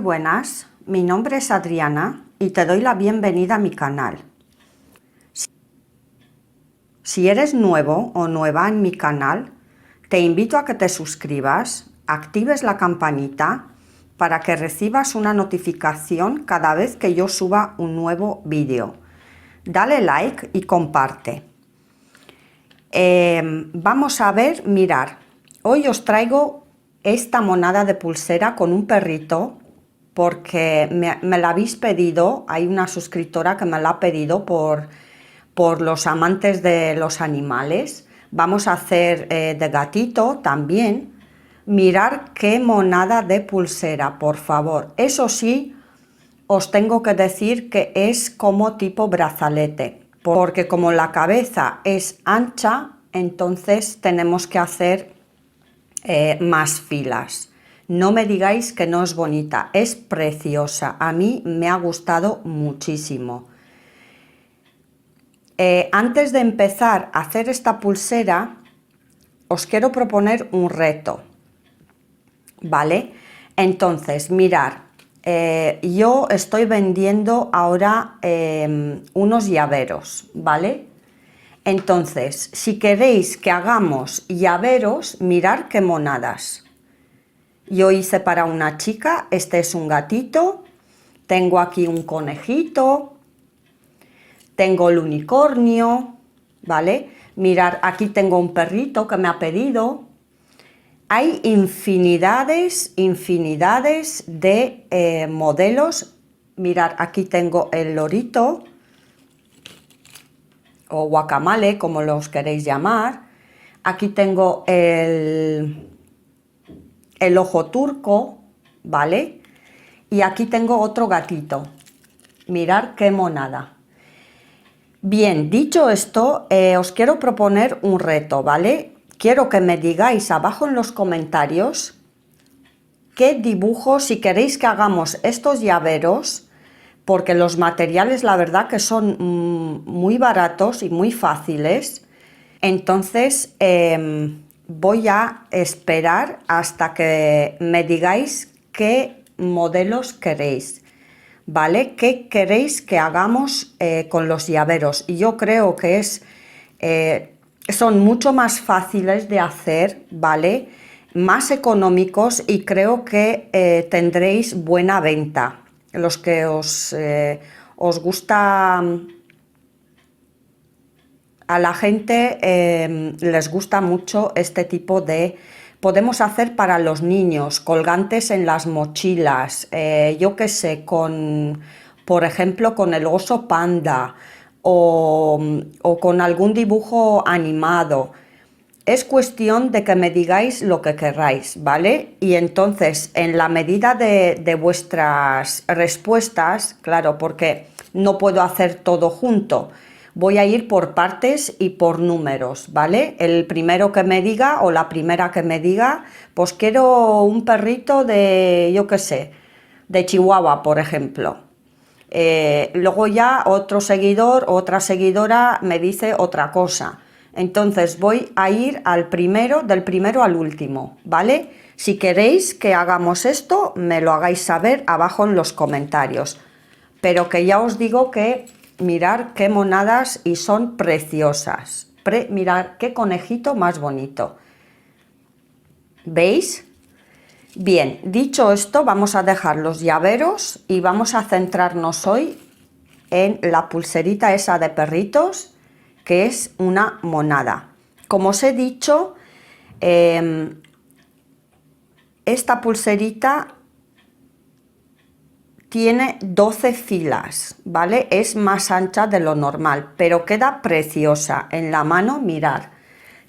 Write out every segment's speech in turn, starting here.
muy buenas, mi nombre es Adriana y te doy la bienvenida a mi canal. Si eres nuevo o nueva en mi canal, te invito a que te suscribas, actives la campanita para que recibas una notificación cada vez que yo suba un nuevo vídeo. Dale like y comparte. Vamos a ver, mirar, hoy os traigo esta monada de pulsera con un perrito porque me la habéis pedido. Hay una suscriptora que me la ha pedido por los amantes de los animales. Vamos a hacer de gatito también. Mirar qué monada de pulsera, por favor. Eso sí, os tengo que decir que es como tipo brazalete, porque como la cabeza es ancha, entonces tenemos que hacer más filas. No me digáis que no es bonita, es preciosa. A mí me ha gustado muchísimo. Antes de empezar a hacer esta pulsera, os quiero proponer un reto, ¿vale? Entonces, mirar, yo estoy vendiendo ahora unos llaveros, ¿vale? Entonces, si queréis que hagamos llaveros, mirad qué monadas. Yo hice para una chica, este es un gatito, tengo aquí un conejito, tengo el unicornio, ¿vale? Mirad, aquí tengo un perrito que me ha pedido. Hay infinidades de modelos. Mirad, aquí tengo el lorito, o guacamole, como los queréis llamar. Aquí tengo el ojo turco, ¿vale? Y aquí tengo otro gatito. Mirad qué monada. Bien, dicho esto, os quiero proponer un reto, ¿vale? Quiero que me digáis abajo en los comentarios qué dibujos, si queréis que hagamos estos llaveros, porque los materiales la verdad que son muy baratos y muy fáciles. Entonces voy a esperar hasta que me digáis qué modelos queréis, ¿vale? ¿Qué queréis que hagamos con los llaveros? Y yo creo que son mucho más fáciles de hacer, ¿vale? Más económicos y creo que tendréis buena venta. Los que os gusta, a la gente les gusta mucho este tipo de... Podemos hacer para los niños, colgantes en las mochilas, yo qué sé, por ejemplo, con el oso panda o con algún dibujo animado. Es cuestión de que me digáis lo que queráis, ¿vale? Y entonces, en la medida de vuestras respuestas, claro, porque no puedo hacer todo junto, voy a ir por partes y por números, ¿vale? El primero que me diga o la primera que me diga, pues quiero un perrito de, yo qué sé, de Chihuahua, por ejemplo. Luego ya otro seguidor, otra seguidora me dice otra cosa. Entonces voy a ir del primero al último, ¿vale? Si queréis que hagamos esto, me lo hagáis saber abajo en los comentarios. Pero que ya os digo que mirad qué monadas y son preciosas. Mirad qué conejito más bonito. ¿Veis? Bien, dicho esto, vamos a dejar los llaveros y vamos a centrarnos hoy en la pulserita esa de perritos, que es una monada. Como os he dicho, esta pulserita tiene 12 filas, ¿vale? Es más ancha de lo normal, pero queda preciosa. En la mano, mirad,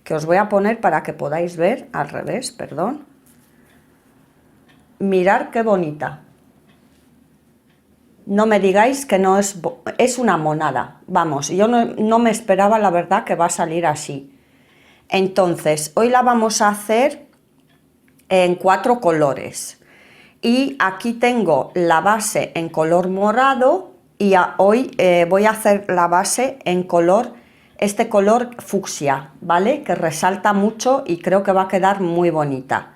que os voy a poner para que podáis ver, al revés, perdón. Mirad qué bonita. No me digáis que no es una monada. Vamos, yo no me esperaba la verdad que va a salir así. Entonces, hoy la vamos a hacer en 4 colores. Y aquí tengo la base en color morado y hoy voy a hacer la base en este color fucsia, ¿vale? Que resalta mucho y creo que va a quedar muy bonita.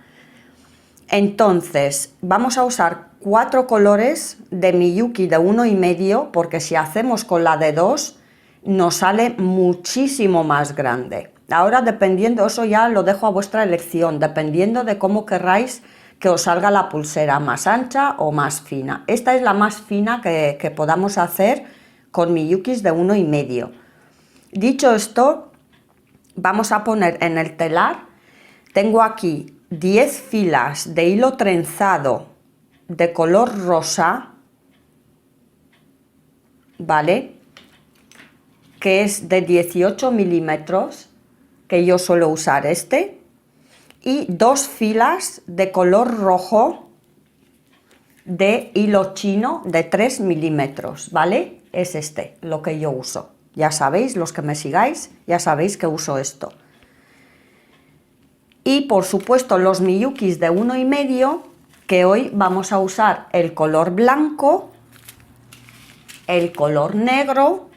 Entonces, vamos a usar 4 colores de Miyuki de 1,5, porque si hacemos con la de 2 nos sale muchísimo más grande. Ahora, dependiendo, eso ya lo dejo a vuestra elección, dependiendo de cómo querráis que os salga la pulsera, más ancha o más fina. Esta es la más fina que podamos hacer con Miyukis de 1,5. Dicho esto, vamos a poner en el telar, tengo aquí 10 filas de hilo trenzado de color rosa, ¿vale? Que es de 18 milímetros, que yo suelo usar este, y 2 filas de color rojo de hilo chino de 3 milímetros, ¿vale? Es este lo que yo uso. Ya sabéis, los que me sigáis, ya sabéis que uso esto. Y por supuesto los Miyukis de 1,5, que hoy vamos a usar el color blanco, el color negro.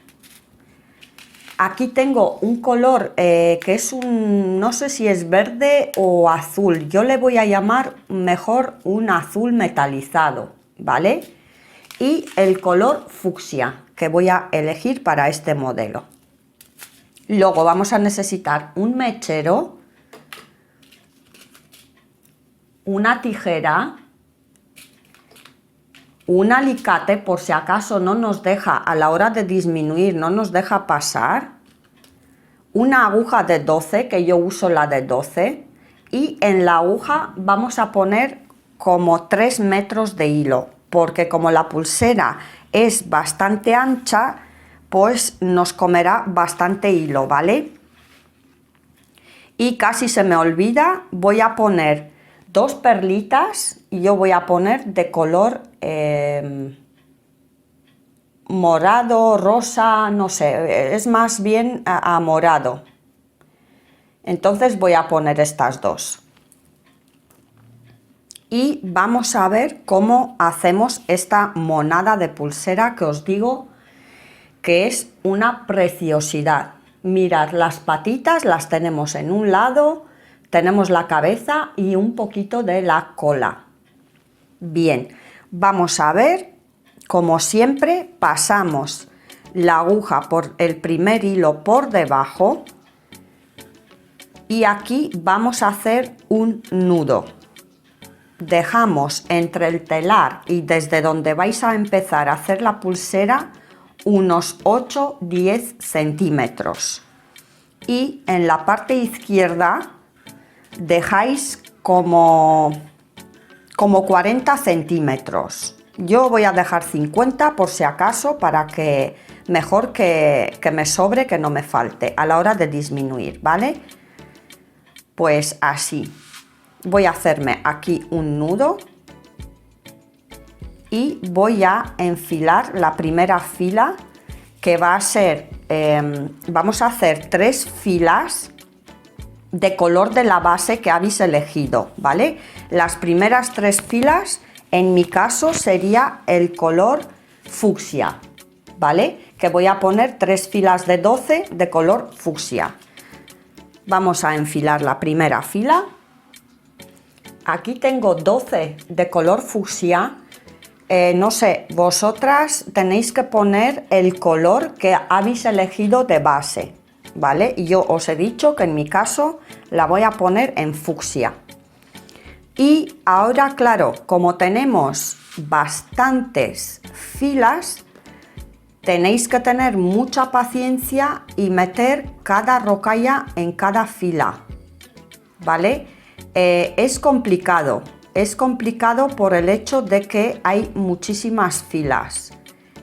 Aquí tengo un color que es un, no sé si es verde o azul, yo le voy a llamar mejor un azul metalizado, ¿vale? Y el color fucsia, que voy a elegir para este modelo. Luego vamos a necesitar un mechero, una tijera, un alicate por si acaso no nos deja, a la hora de disminuir, no nos deja pasar, una aguja de 12, que yo uso la de 12, y en la aguja vamos a poner como 3 metros de hilo, porque como la pulsera es bastante ancha, pues nos comerá bastante hilo, ¿vale? Y casi se me olvida, voy a poner 2 perlitas y yo voy a poner de color morado, rosa, no sé, es más bien a morado. Entonces voy a poner estas 2. Y vamos a ver cómo hacemos esta monada de pulsera que os digo que es una preciosidad. Mirad, las patitas las tenemos en un lado, tenemos la cabeza y un poquito de la cola. Bien, vamos a ver, como siempre, pasamos la aguja por el primer hilo por debajo y aquí vamos a hacer un nudo. Dejamos entre el telar y desde donde vais a empezar a hacer la pulsera unos 8-10 centímetros. Y en la parte izquierda dejáis como 40 centímetros. Yo voy a dejar 50 por si acaso, para que mejor que me sobre, que no me falte a la hora de disminuir, ¿vale? Pues así. Voy a hacerme aquí un nudo y voy a enfilar la primera fila, que va a ser, vamos a hacer 3 filas de color de la base que habéis elegido, ¿vale? Las primeras 3 filas, en mi caso, sería el color fucsia, ¿vale? Que voy a poner 3 filas de 12 de color fucsia. Vamos a enfilar la primera fila. Aquí tengo 12 de color fucsia. No sé, vosotras tenéis que poner el color que habéis elegido de base, ¿vale? Y yo os he dicho que en mi caso la voy a poner en fucsia. Y ahora, claro, como tenemos bastantes filas, tenéis que tener mucha paciencia y meter cada rocalla en cada fila, ¿vale? Es complicado por el hecho de que hay muchísimas filas.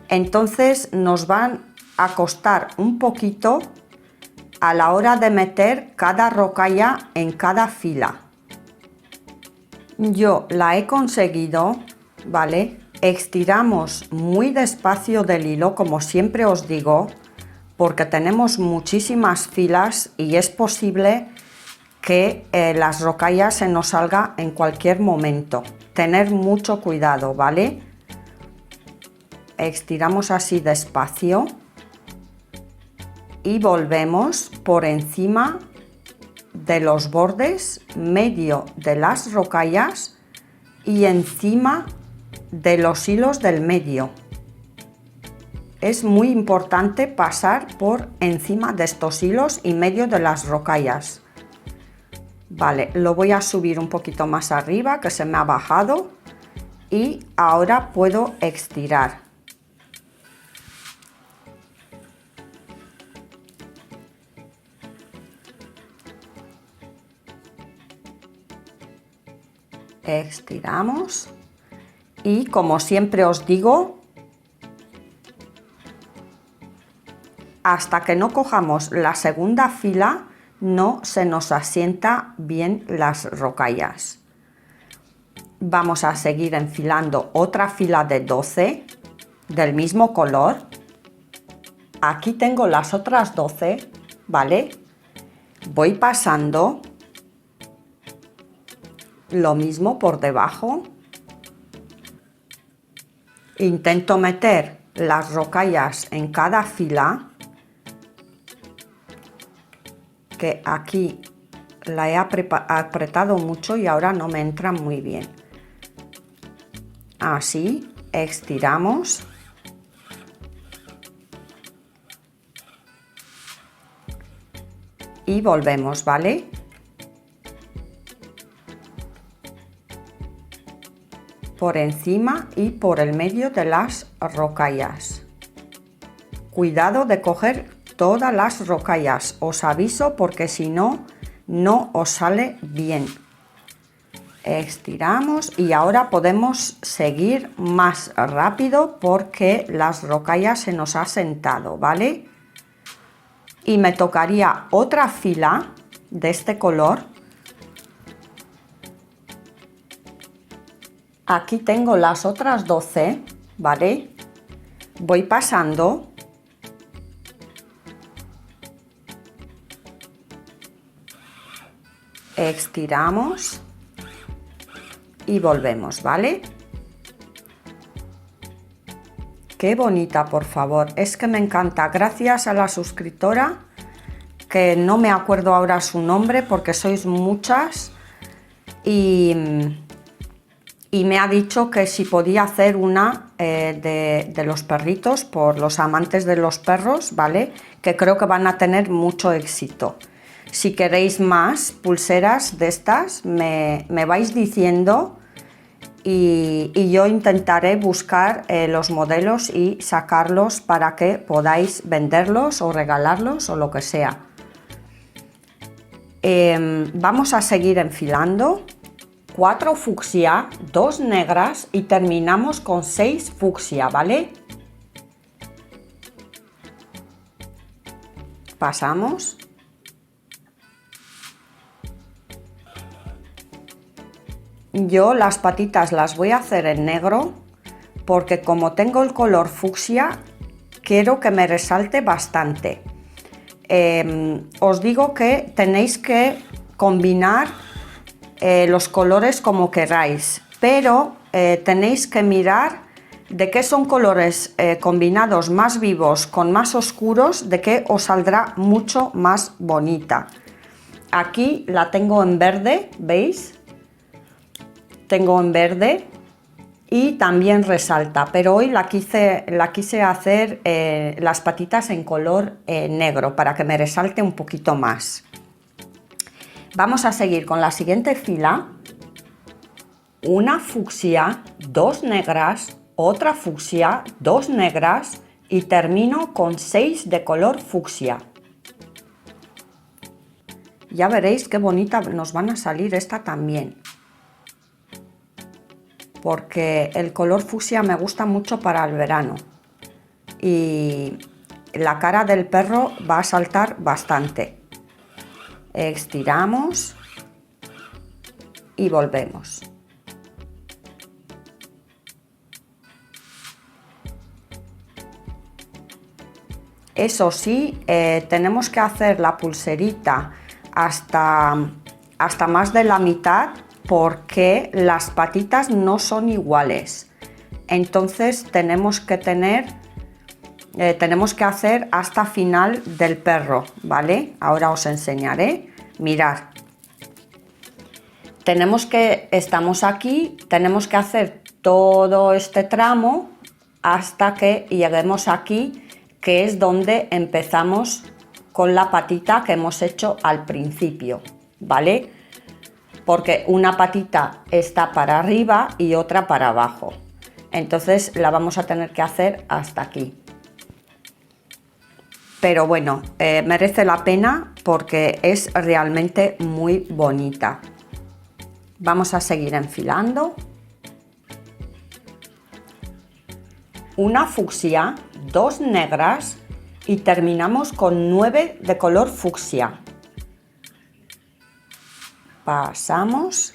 Entonces nos van a costar un poquito a la hora de meter cada rocalla en cada fila. Yo la he conseguido, ¿vale? Estiramos muy despacio del hilo, como siempre os digo, porque tenemos muchísimas filas y es posible que las rocallas se nos salga en cualquier momento. Tener mucho cuidado, ¿vale? Estiramos así despacio y volvemos por encima de los bordes, medio de las rocallas y encima de los hilos del medio. Es muy importante pasar por encima de estos hilos y medio de las rocallas. Vale, lo voy a subir un poquito más arriba, que se me ha bajado, y ahora puedo estirar. Estiramos y, como siempre os digo, hasta que no cojamos la segunda fila no se nos asienta bien las rocallas. Vamos a seguir enfilando otra fila de 12 del mismo color. Aquí tengo las otras 12, ¿vale? Voy pasando lo mismo por debajo. Intento meter las rocallas en cada fila, que aquí la he apretado mucho y ahora no me entra muy bien. Así, estiramos. Y volvemos, ¿vale? Por encima y por el medio de las rocallas. Cuidado de coger todas las rocallas, os aviso, porque si no, no os sale bien. Estiramos y ahora podemos seguir más rápido porque las rocallas se nos ha sentado, ¿vale? Y me tocaría otra fila de este color. Aquí tengo las otras 12, ¿vale? Voy pasando. Estiramos y volvemos, ¿vale? Qué bonita, por favor, es que me encanta. Gracias a la suscriptora, que no me acuerdo ahora su nombre porque sois muchas, y me ha dicho que si podía hacer una de los perritos, por los amantes de los perros, ¿vale? Que creo que van a tener mucho éxito. Si queréis más pulseras de estas, me vais diciendo y yo intentaré buscar los modelos y sacarlos para que podáis venderlos o regalarlos o lo que sea. Vamos a seguir enfilando. 4 fucsia, 2 negras y terminamos con 6 fucsia, ¿vale? Pasamos. Yo las patitas las voy a hacer en negro porque, como tengo el color fucsia, quiero que me resalte bastante. Os digo que tenéis que combinar los colores como queráis, pero tenéis que mirar de qué son colores combinados más vivos con más oscuros, de qué os saldrá mucho más bonita. Aquí la tengo en verde, ¿veis? Tengo en verde y también resalta, pero hoy la quise hacer las patitas en color negro para que me resalte un poquito más. Vamos a seguir con la siguiente fila. Una fucsia, 2 negras, otra fucsia, 2 negras y termino con 6 de color fucsia. Ya veréis qué bonita nos van a salir esta también, porque el color fucsia me gusta mucho para el verano y la cara del perro va a saltar bastante. Estiramos y volvemos. Eso sí, tenemos que hacer la pulserita hasta más de la mitad, porque las patitas no son iguales. Entonces tenemos que hacer hasta final del perro, ¿vale? Ahora os enseñaré. Mirad. Estamos aquí, tenemos que hacer todo este tramo hasta que lleguemos aquí, que es donde empezamos con la patita que hemos hecho al principio, ¿vale? Porque una patita está para arriba y otra para abajo. Entonces la vamos a tener que hacer hasta aquí. Pero bueno, merece la pena porque es realmente muy bonita. Vamos a seguir enfilando. Una fucsia, 2 negras y terminamos con 9 de color fucsia. Pasamos.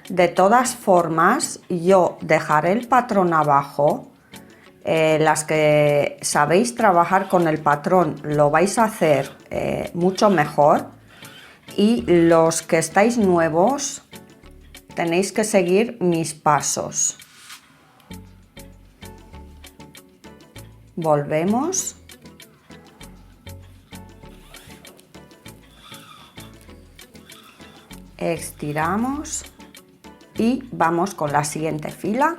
De todas formas, yo dejaré el patrón abajo. Las que sabéis trabajar con el patrón lo vais a hacer mucho mejor, y los que estáis nuevos tenéis que seguir mis pasos. Volvemos. Estiramos y vamos con la siguiente fila.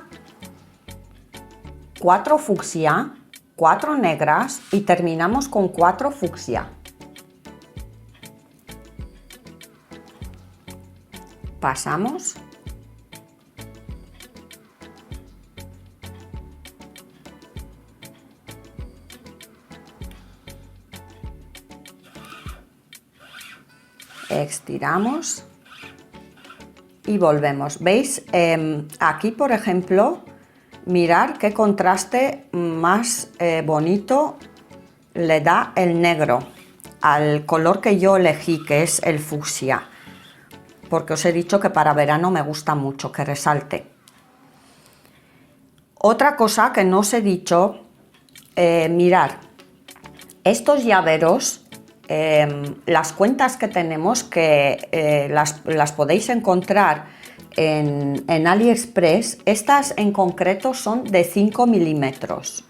4 fucsia, 4 negras y terminamos con 4 fucsia. Pasamos. Estiramos y volvemos. ¿Veis? Aquí, por ejemplo, mirar qué contraste más bonito le da el negro al color que yo elegí, que es el fucsia, porque os he dicho que para verano me gusta mucho que resalte. Otra cosa que no os he dicho, mirar estos llaveros, las cuentas que tenemos, que las podéis encontrar en AliExpress. Estas en concreto son de 5 milímetros.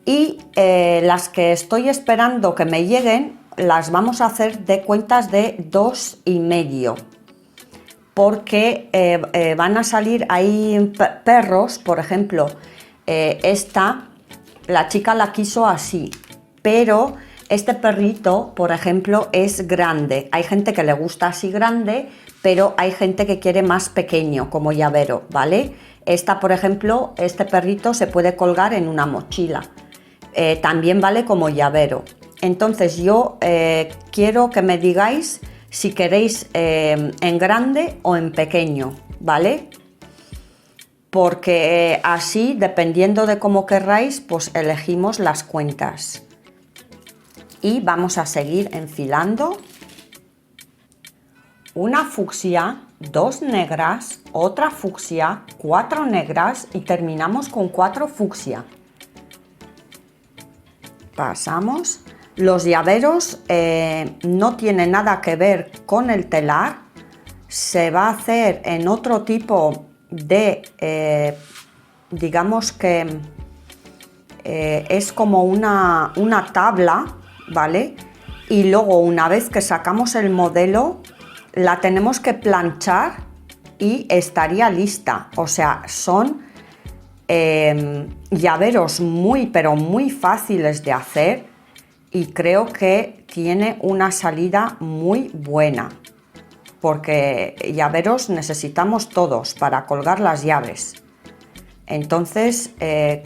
Y las que estoy esperando que me lleguen, las vamos a hacer de cuentas de 2,5, porque van a salir ahí perros. Por ejemplo, esta, la chica la quiso así, pero este perrito, por ejemplo, es grande. Hay gente que le gusta así grande, pero hay gente que quiere más pequeño como llavero, ¿vale? Esta, por ejemplo, este perrito se puede colgar en una mochila. También vale como llavero. Entonces yo quiero que me digáis si queréis en grande o en pequeño, ¿vale? Porque así, dependiendo de cómo querráis, pues elegimos las cuentas. Y vamos a seguir enfilando. Una fucsia, 2 negras, otra fucsia, 4 negras y terminamos con 4 fucsia. Pasamos. Los llaveros no tienen nada que ver con el telar. Se va a hacer en otro tipo de, digamos que es como una tabla, ¿vale? Y luego, una vez que sacamos el modelo, la tenemos que planchar y estaría lista. O sea, son llaveros muy, pero muy fáciles de hacer, y creo que tiene una salida muy buena, porque llaveros necesitamos todos para colgar las llaves. Entonces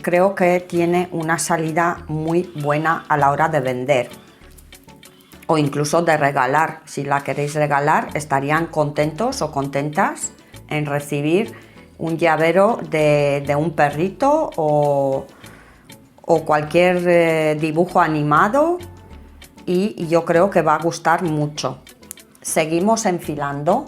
creo que tiene una salida muy buena a la hora de vender, o incluso de regalar. Si la queréis regalar, estarían contentos o contentas en recibir un llavero de un perrito o cualquier dibujo animado, y yo creo que va a gustar mucho. Seguimos enfilando.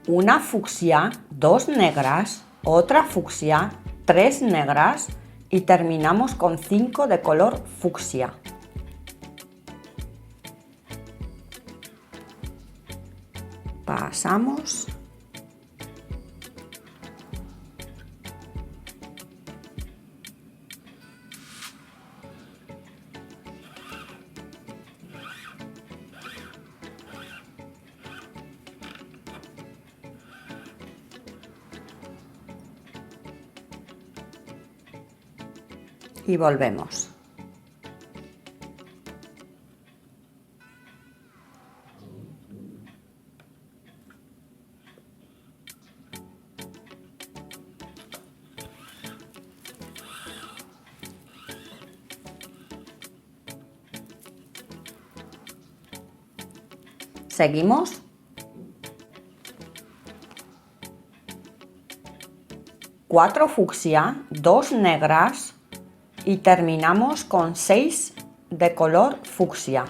Una fucsia, 2 negras, otra fucsia, 3 negras y terminamos con 5 de color fucsia. Pasamos. y volvemos. Seguimos. 4 fucsia, 2 negras y terminamos con 6 de color fucsia.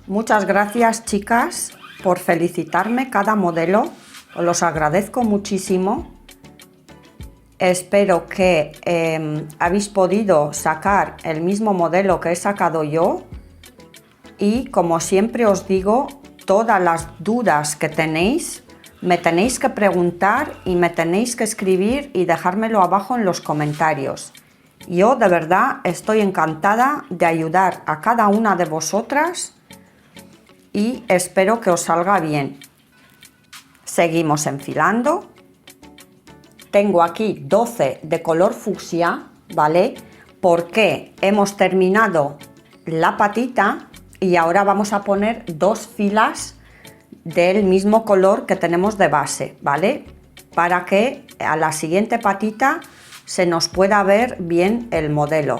Muchas gracias, chicas, por felicitarme cada modelo, os los agradezco muchísimo. Espero que habéis podido sacar el mismo modelo que he sacado yo y, como siempre os digo, todas las dudas que tenéis me tenéis que preguntar y me tenéis que escribir y dejármelo abajo en los comentarios. Yo de verdad estoy encantada de ayudar a cada una de vosotras y espero que os salga bien. Seguimos enfilando. Tengo aquí 12 de color fucsia, ¿vale? Porque hemos terminado la patita y ahora vamos a poner 2 filas del mismo color que tenemos de base, ¿vale? Para que a la siguiente patita se nos pueda ver bien el modelo.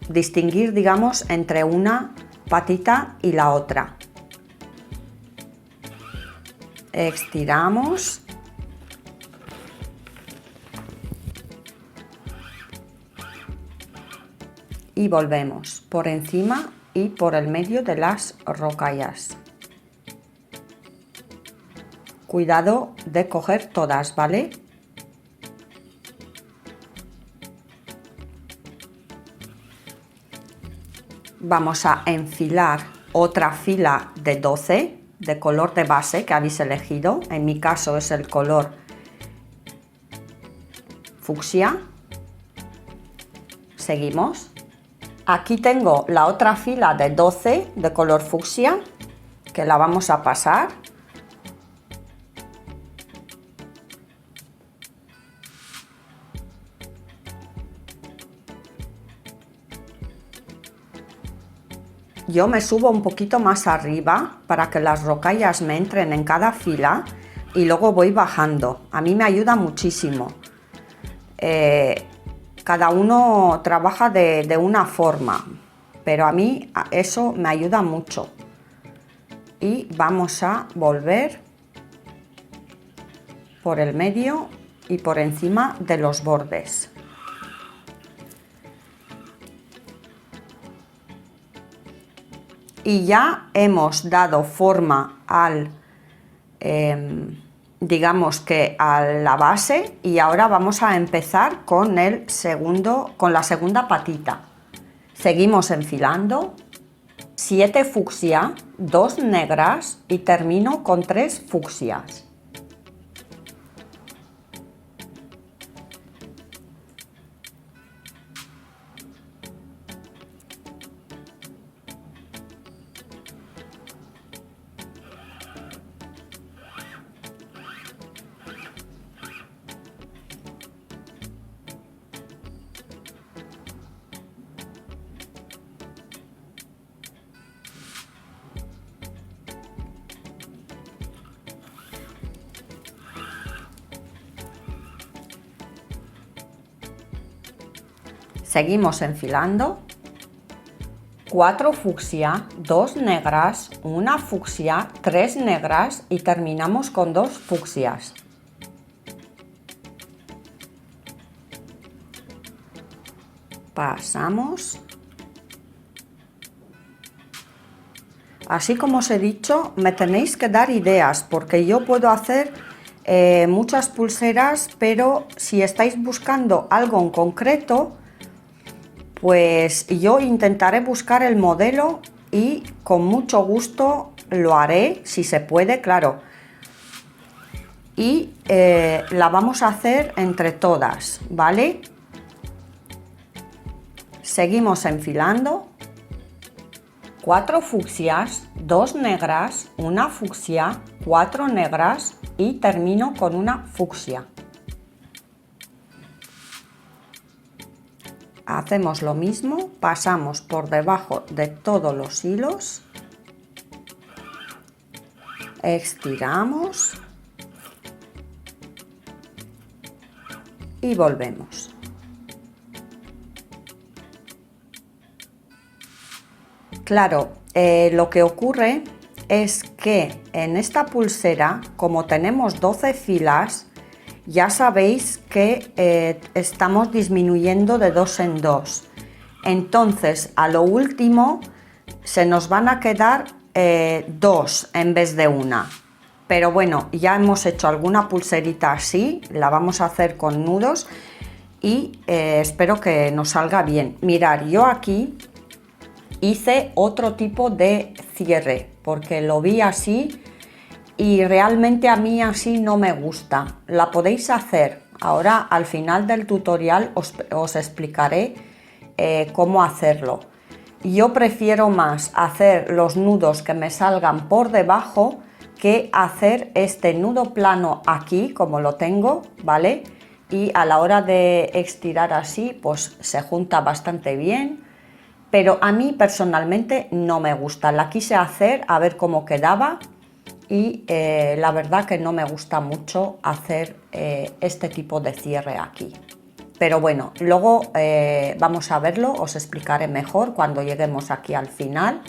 Distinguir, digamos, entre una patita y la otra. Estiramos. Y volvemos por encima y por el medio de las rocallas. Cuidado de coger todas, ¿vale? Vamos a enfilar otra fila de 12 de color de base que habéis elegido. En mi caso es el color fucsia. Seguimos. Aquí tengo la otra fila de 12 de color fucsia que la vamos a pasar. Yo me subo un poquito más arriba para que las rocallas me entren en cada fila y luego voy bajando. A mí me ayuda muchísimo. Cada uno trabaja de una forma, pero a mí eso me ayuda mucho. Y vamos a volver por el medio y por encima de los bordes. Y ya hemos dado forma al, digamos que a la base, y ahora vamos a empezar con la segunda patita. Seguimos enfilando. 7 fucsia, 2 negras y termino con 3 fucsias. Seguimos enfilando. 4 fucsia, 2 negras, 1 fucsia, 3 negras y terminamos con 2 fucsias. Pasamos. Así como os he dicho, me tenéis que dar ideas porque yo puedo hacer muchas pulseras, pero si estáis buscando algo en concreto, pues yo intentaré buscar el modelo y con mucho gusto lo haré, si se puede, claro. Y la vamos a hacer entre todas, ¿vale? Seguimos enfilando. 4 fucsias, 2 negras, una fucsia, 4 negras y termino con una fucsia. Hacemos lo mismo, pasamos por debajo de todos los hilos, estiramos y volvemos. Claro, lo que ocurre es que en esta pulsera, como tenemos 12 filas, ya sabéis que estamos disminuyendo de 2 en 2. Entonces, a lo último, se nos van a quedar 2 en vez de una. Pero bueno, ya hemos hecho alguna pulserita así, la vamos a hacer con nudos y espero que nos salga bien. Mirad, yo aquí hice otro tipo de cierre porque lo vi así y realmente a mí así no me gusta. La podéis hacer. Ahora al final del tutorial os explicaré cómo hacerlo. Yo prefiero más hacer los nudos que me salgan por debajo que hacer este nudo plano aquí como lo tengo, ¿vale? Y a la hora de estirar así pues se junta bastante bien. Pero a mí personalmente no me gusta. La quise hacer a ver cómo quedaba y la verdad que no me gusta mucho hacer este tipo de cierre aquí. Pero bueno, luego vamos a verlo, os explicaré mejor cuando lleguemos aquí al final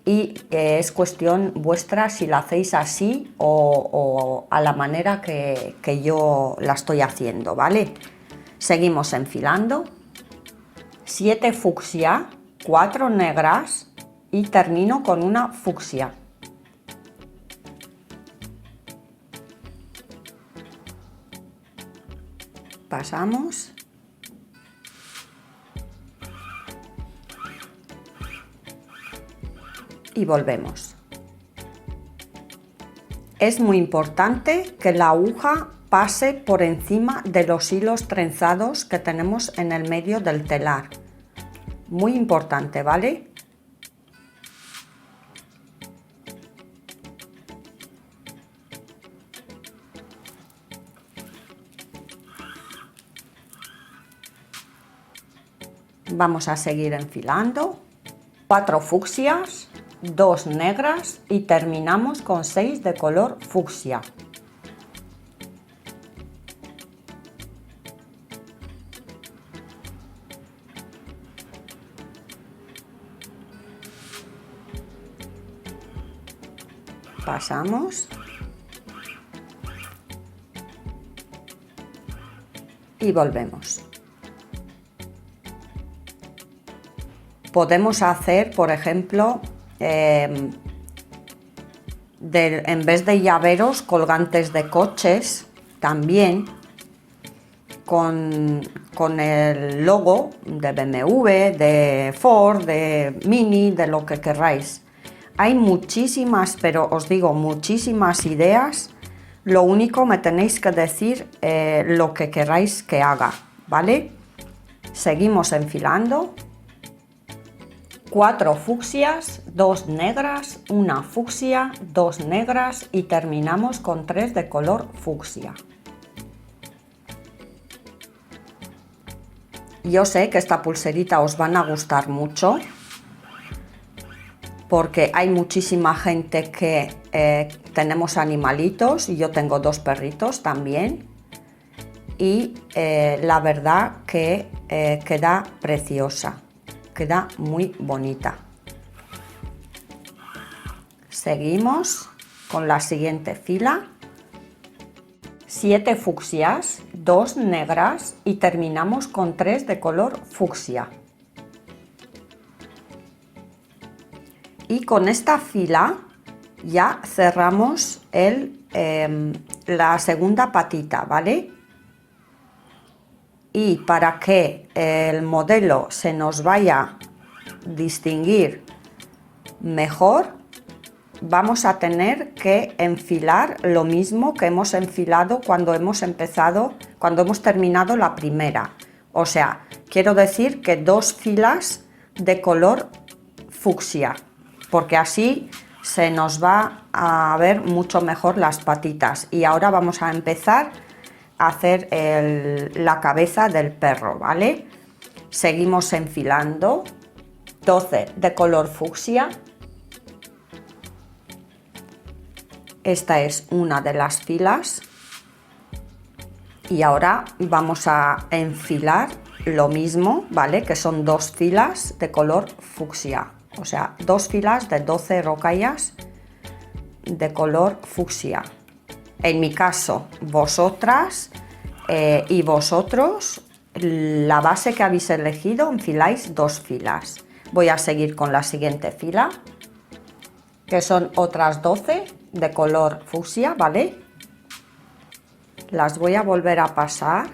y es cuestión vuestra si la hacéis así o a la manera que yo la estoy haciendo, ¿vale? Seguimos enfilando. 7 fucsia, 4 negras y termino con una fucsia. Pasamos y volvemos. Es muy importante que la aguja pase por encima de los hilos trenzados que tenemos en el medio del telar. Muy importante, ¿vale? Vamos a seguir enfilando. 4 fucsias, 2 negras y terminamos con 6 de color fucsia. Pasamos y volvemos. Podemos hacer, por ejemplo, en vez de llaveros, colgantes de coches, también con el logo de BMW, de Ford, de Mini, de lo que queráis. Hay muchísimas, pero os digo, muchísimas ideas. Lo único me tenéis que decir lo que queráis que haga, ¿vale? Seguimos enfilando. 4 fucsias, 2 negras, una fucsia, 2 negras y terminamos con 3 de color fucsia. Yo sé que esta pulserita os van a gustar mucho porque hay muchísima gente que tenemos animalitos y yo tengo 2 perritos también y la verdad que queda preciosa. Queda muy bonita. Seguimos con la siguiente fila. 7 fucsias, 2 negras y terminamos con 3 de color fucsia. Y con esta fila ya cerramos la segunda patita, ¿vale? Y para que el modelo se nos vaya a distinguir mejor, vamos a tener que enfilar lo mismo que hemos enfilado cuando hemos terminado la primera. O sea, quiero decir que 2 filas de color fucsia, porque así se nos va a ver mucho mejor las patitas. Y ahora vamos a empezar a hacer la cabeza del perro, ¿vale? Seguimos enfilando 12 de color fucsia. Esta es una de las filas y ahora vamos a enfilar lo mismo, ¿vale? Que son 2 filas de color fucsia, o sea, 2 filas de 12 rocallas de color fucsia. En mi caso, vosotras y vosotros, la base que habéis elegido, enfiláis 2 filas. Voy a seguir con la siguiente fila, que son otras 12 de color fucsia, ¿vale? Las voy a volver a pasar.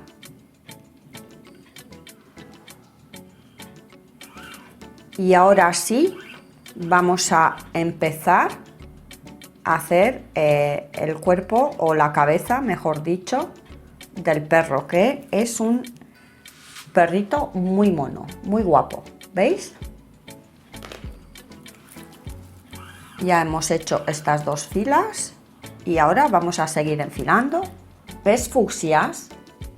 Y ahora sí, vamos a empezar a hacer el cuerpo o la cabeza, mejor dicho, del perro, que es un perrito muy mono, muy guapo, ¿veis? Ya hemos hecho estas 2 filas y ahora vamos a seguir enfilando 3 fucsias,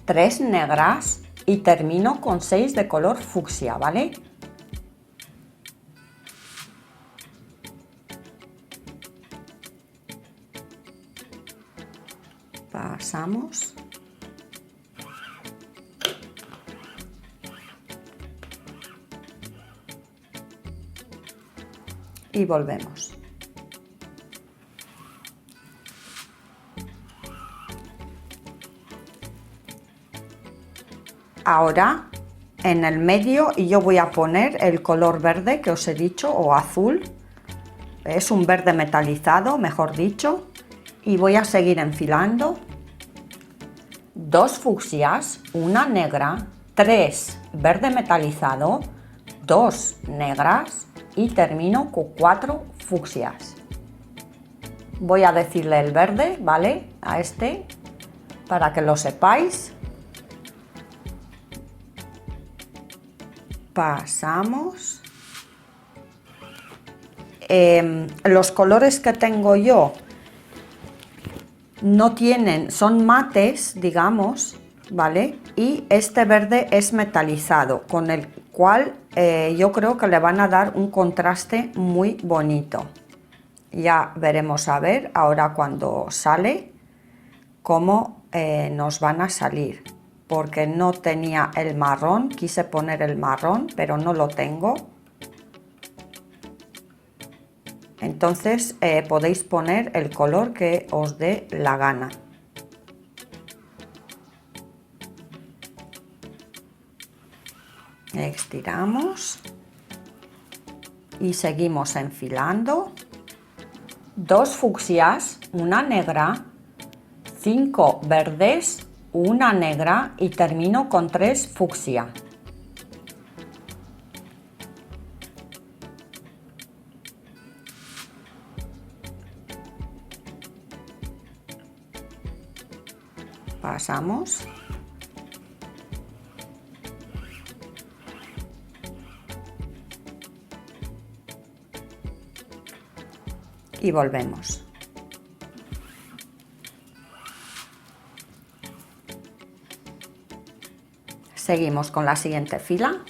3 negras y termino con 6 de color fucsia, ¿vale? Pasamos. Y volvemos. Ahora en el medio yo voy a poner el color verde que os he dicho, o azul. Es un verde metalizado, mejor dicho. Y voy a seguir enfilando 2 fucsias, una negra, 3 verde metalizado, 2 negras y termino con 4 fucsias. Voy a decirle el verde, ¿vale? A este, para que lo sepáis. Pasamos. Los colores que tengo yo no tienen, son mates, digamos, ¿vale? Y este verde es metalizado, con el cual yo creo que le van a dar un contraste muy bonito. Ya veremos a ver ahora cuando sale cómo nos van a salir, porque no tenía el marrón, quise poner el marrón, pero no lo tengo. Entonces podéis poner el color que os dé la gana. Estiramos y seguimos enfilando 2 fucsias, una negra, 5 verdes, una negra y termino con 3 fucsia. Pasamos. Y volvemos. Seguimos con la siguiente fila.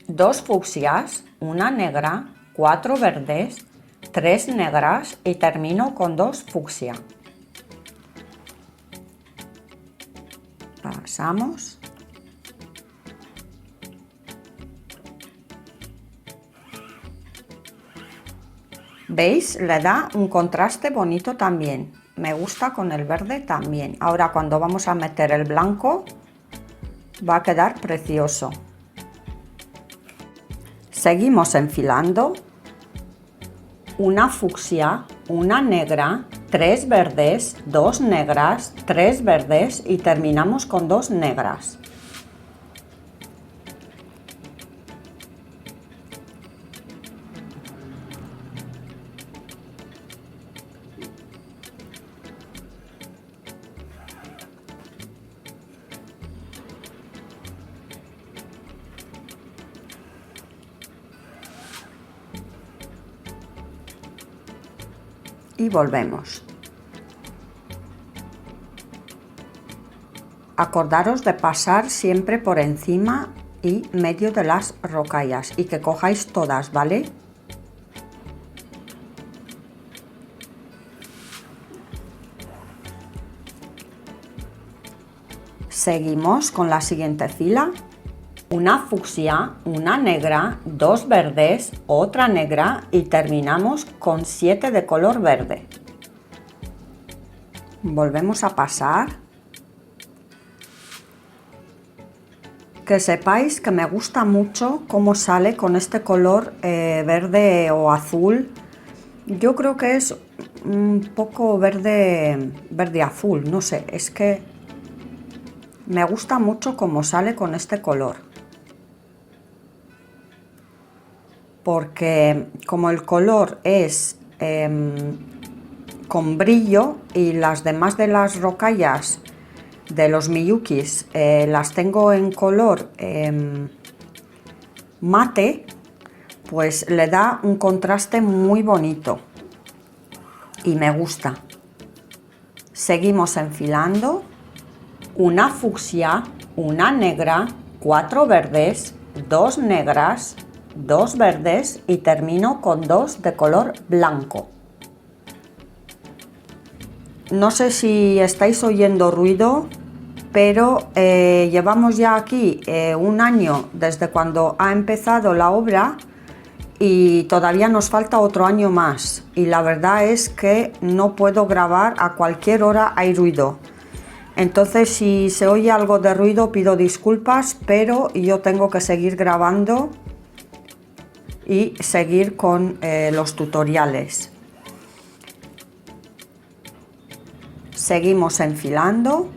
2 fucsias, una negra, 4 verdes, 3 negras y termino con 2 fucsia. Pasamos. ¿Veis? Le da un contraste bonito también. Me gusta con el verde también. Ahora cuando vamos a meter el blanco va a quedar precioso. Seguimos enfilando. Una fucsia, una negra, 3 verdes, 2 negras, 3 verdes y terminamos con 2 negras. y volvemos. Acordaros de pasar siempre por encima y medio de las rocallas y que cojáis todas, ¿vale? Seguimos con la siguiente fila. Una fucsia, una negra, 2 verdes, otra negra y terminamos con 7 de color verde. Volvemos a pasar. Que sepáis que me gusta mucho cómo sale con este color verde o azul. Yo creo que es un poco verde azul, no sé, es que me gusta mucho cómo sale con este color. Porque como el color es con brillo y las demás de las rocallas de los Miyukis las tengo en color mate, pues le da un contraste muy bonito y me gusta. Seguimos enfilando. Una fucsia, una negra, 4 verdes, 2 negras, 2 verdes y termino con 2 de color blanco. No sé si estáis oyendo ruido, pero llevamos ya aquí un año desde cuando ha empezado la obra y todavía nos falta otro año más. Y la verdad es que no puedo grabar, a cualquier hora hay ruido. Entonces, si se oye algo de ruido, pido disculpas, pero yo tengo que seguir grabando y seguir con los tutoriales. Seguimos enfilando.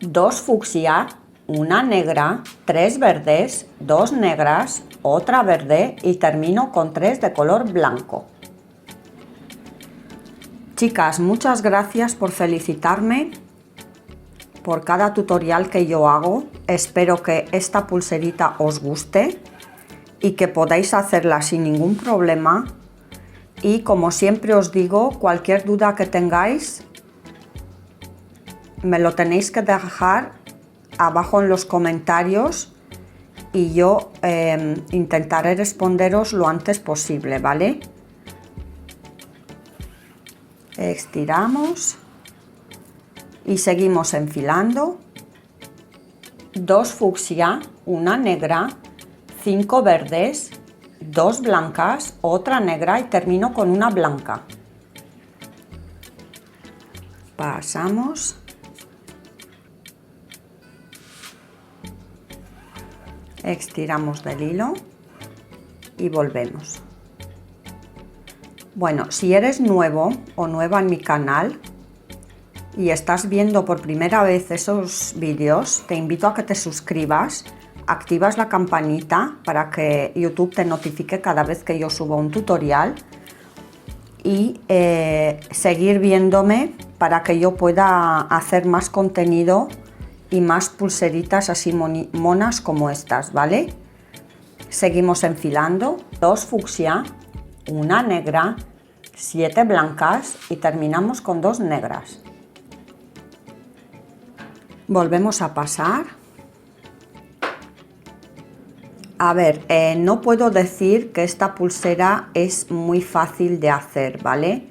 2 fucsia, una negra, 3 verdes, 2 negras, otra verde y termino con 3 de color blanco. Chicas, muchas gracias por felicitarme por cada tutorial que yo hago. Espero que esta pulserita os guste y que podáis hacerla sin ningún problema. Y como siempre os digo, cualquier duda que tengáis, me lo tenéis que dejar abajo en los comentarios y yo intentaré responderos lo antes posible, ¿vale? Estiramos y seguimos enfilando. 2 fucsia, una negra, 5 verdes, 2 blancas, otra negra y termino con una blanca. Pasamos. Estiramos del hilo y volvemos. Bueno, si eres nuevo o nueva en mi canal y estás viendo por primera vez esos vídeos, te invito a que te suscribas, activas la campanita para que YouTube te notifique cada vez que yo subo un tutorial y seguir viéndome para que yo pueda hacer más contenido y más pulseritas así monas como estas, ¿vale? Seguimos enfilando. 2 fucsia, una negra, 7 blancas y terminamos con 2 negras. Volvemos a pasar. A ver, no puedo decir que esta pulsera es muy fácil de hacer, ¿vale?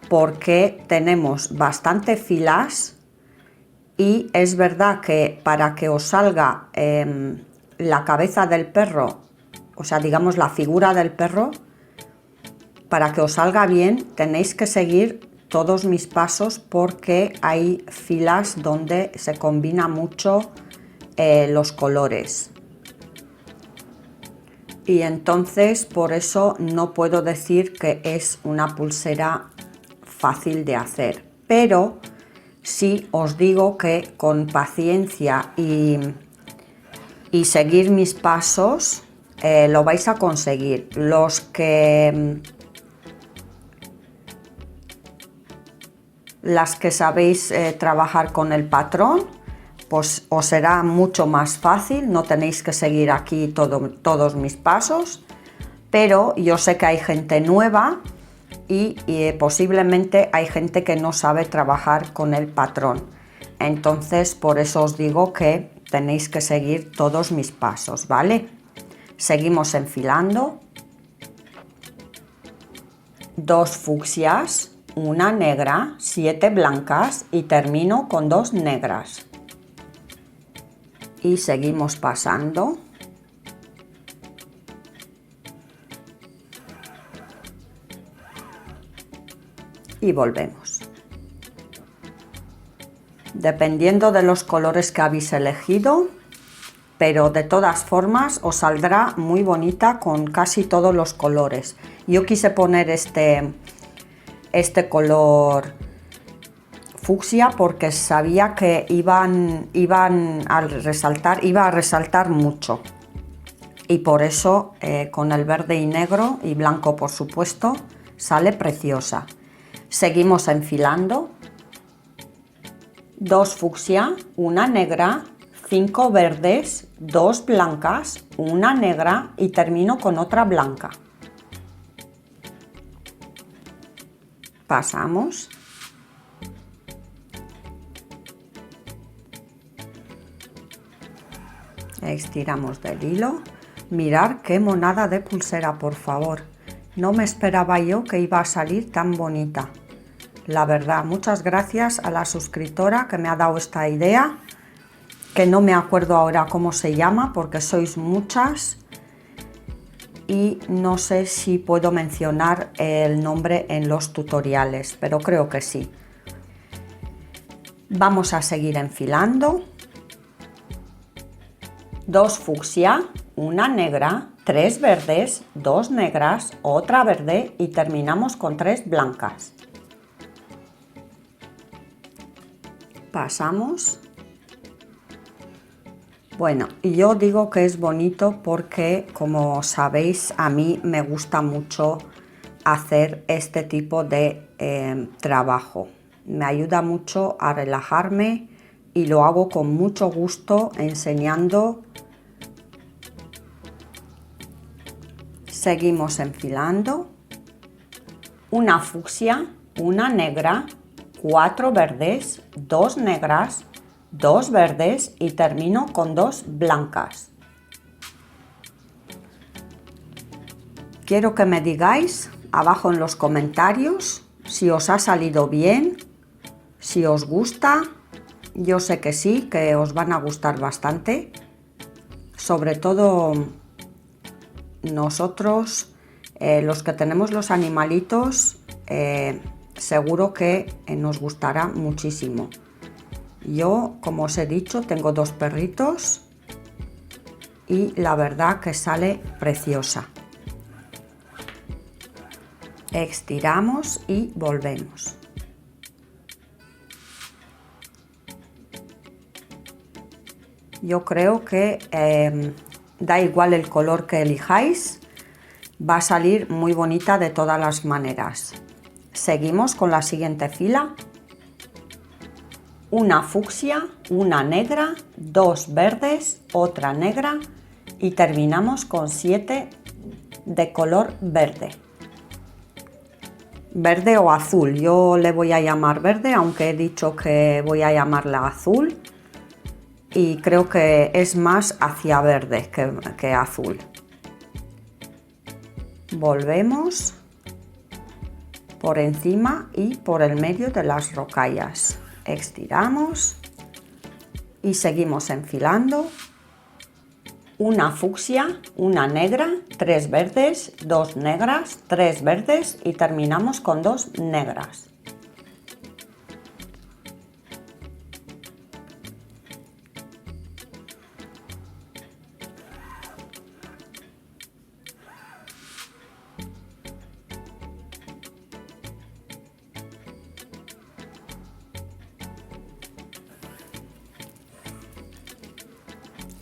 Porque tenemos bastante filas y es verdad que para que os salga la cabeza del perro, o sea, digamos la figura del perro, para que os salga bien tenéis que seguir todos mis pasos porque hay filas donde se combina mucho los colores. Y entonces por eso no puedo decir que es una pulsera fácil de hacer, pero sí os digo que con paciencia y seguir mis pasos lo vais a conseguir. Las que sabéis trabajar con el patrón, pues os será mucho más fácil, no tenéis que seguir aquí todos mis pasos, pero yo sé que hay gente nueva y posiblemente hay gente que no sabe trabajar con el patrón. Entonces, por eso os digo que tenéis que seguir todos mis pasos, ¿vale? Seguimos enfilando. 2 fucsias, una negra, 7 blancas y termino con 2 negras. Y seguimos pasando. Y volvemos. Dependiendo de los colores que habéis elegido, pero de todas formas os saldrá muy bonita con casi todos los colores. Yo quise poner este color fucsia porque sabía que iba a resaltar mucho, y por eso con el verde y negro y blanco, por supuesto, sale preciosa. Seguimos enfilando. 2 fucsia, una negra, 5 verdes, 2 blancas, una negra y termino con otra blanca. Pasamos. Estiramos del hilo. Mirad qué monada de pulsera, por favor. No me esperaba yo que iba a salir tan bonita. La verdad, muchas gracias a la suscriptora que me ha dado esta idea, que no me acuerdo ahora cómo se llama porque sois muchas y no sé si puedo mencionar el nombre en los tutoriales, pero creo que sí. Vamos a seguir enfilando. 2 fucsia, una negra, 3 verdes, 2 negras, otra verde y terminamos con 3 blancas. Pasamos. Bueno, yo digo que es bonito porque, como sabéis, a mí me gusta mucho hacer este tipo de trabajo. Me ayuda mucho a relajarme y lo hago con mucho gusto enseñando. Seguimos enfilando. Una fucsia, una negra, 4 verdes, 2 negras, 2 verdes y termino con 2 blancas. Quiero que me digáis abajo en los comentarios si os ha salido bien, si os gusta. Yo sé que sí, que os van a gustar bastante. Sobre todo nosotros, los que tenemos los animalitos, seguro que nos gustará muchísimo. Yo, como os he dicho, tengo 2 perritos y la verdad que sale preciosa. Estiramos y volvemos. Yo creo que da igual el color que elijáis, va a salir muy bonita de todas las maneras. Seguimos con la siguiente fila. Una fucsia, una negra, 2 verdes, otra negra y terminamos con 7 de color verde. Verde o azul, yo le voy a llamar verde, aunque he dicho que voy a llamarla azul. Y creo que es más hacia verde que azul. Volvemos por encima y por el medio de las rocallas. Estiramos y seguimos enfilando. Una fucsia, una negra, 3 verdes, 2 negras, 3 verdes y terminamos con 2 negras.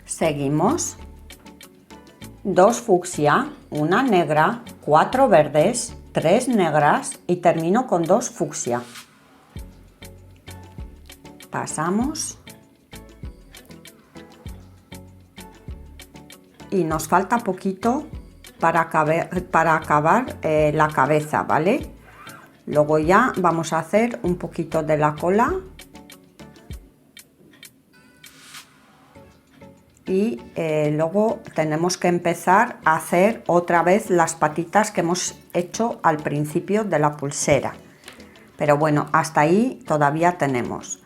Seguimos. 2 fucsia, una negra, 4 verdes, 3 negras y termino con 2 fucsia. Pasamos. Y nos falta poquito para acabar la cabeza, ¿vale? Luego ya vamos a hacer un poquito de la cola y luego tenemos que empezar a hacer otra vez las patitas que hemos hecho al principio de la pulsera. Pero bueno, hasta ahí todavía tenemos.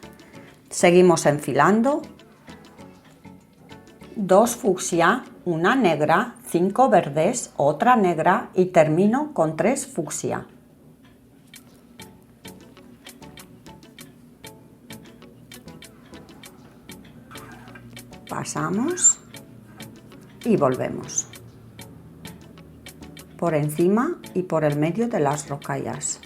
Seguimos enfilando. 2 fucsia, una negra, 5 verdes, otra negra y termino con 3 fucsia. Pasamos y volvemos por encima y por el medio de las rocallas.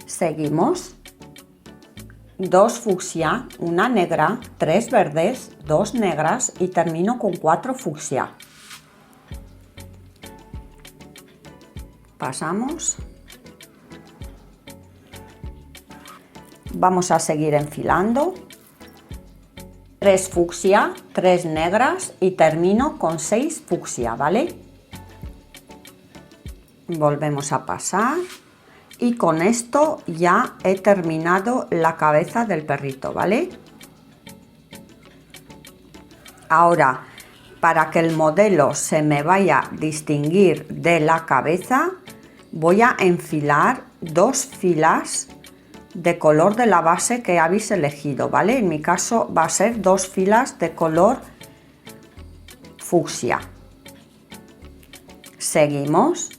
Seguimos. 2 fucsia, una negra, 3 verdes, 2 negras y termino con 4 fucsia. Pasamos. Vamos a seguir enfilando. 3 fucsia, 3 negras y termino con 6 fucsia, ¿vale? Volvemos a pasar. Y con esto ya he terminado la cabeza del perrito, ¿vale? Ahora, para que el modelo se me vaya a distinguir de la cabeza, voy a enfilar 2 filas de color de la base que habéis elegido, ¿vale? En mi caso va a ser 2 filas de color fucsia. Seguimos.